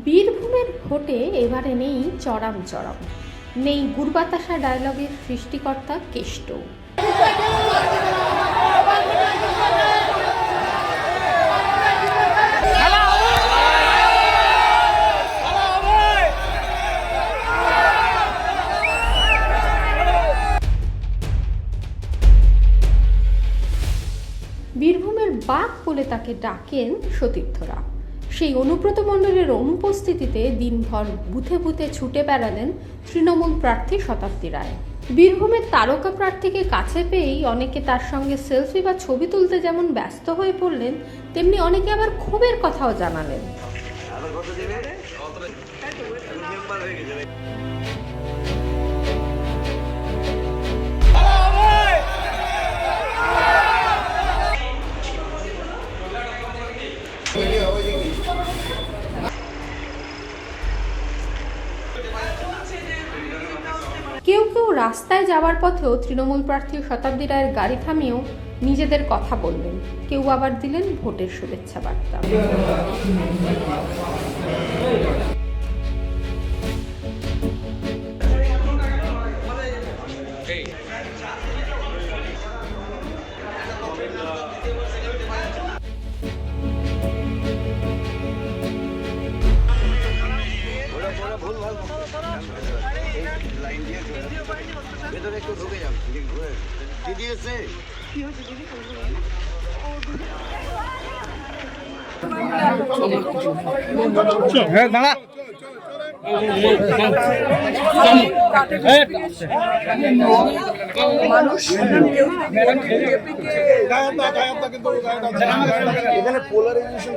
বীরভূমের ভোটে এবারে নেই চরম নেই গুড়বাতাসা ডায়লগের সৃষ্টিকর্তা কেষ্ট। বীরভূমের বাঘ বলে তাকে ডাকেন সতীর্থরা। সেই অনুব্রত মণ্ডলের অনুপস্থিতিতে দিনভর বুথে বুথে ছুটে বেড়ালেন তৃণমূল প্রার্থী শতাব্দী রায়। বীরভূমের তারকা প্রার্থীকে কাছে পেয়েই অনেকে তার সঙ্গে সেলফি বা ছবি তুলতে যেমন ব্যস্ত হয়ে পড়লেন, তেমনি অনেকে আবার ক্ষোভের কথাও জানালেন। কেউ কেউ রাস্তায় যাওয়ার পথেও তৃণমূল প্রার্থী শতাব্দী রায়ের গাড়ি থামিয়েও নিজেদের কথা বললেন, কেউ আবার দিলেন ভোটের শুভেচ্ছা বার্তা। ভেতরে একটু ঢুকে যান, দিদি এসে হ্যাঁ দাঁড়া মানুষ এখানে পোলারাইজেশন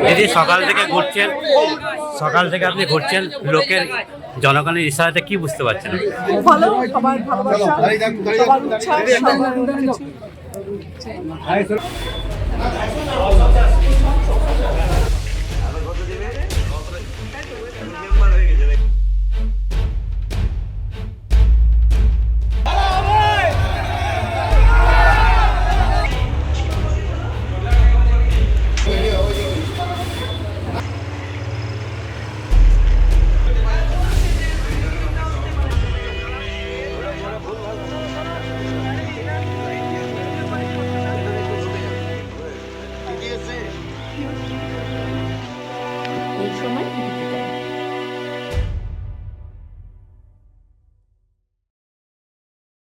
দিদি সকাল থেকে আপনি ঘুরছেন, লোকের জনগণের ইশারাতে কি বুঝতে পারছেন? ভালো, সবার ভালোবাসা, সবার উচ্ছ্বাস, সবার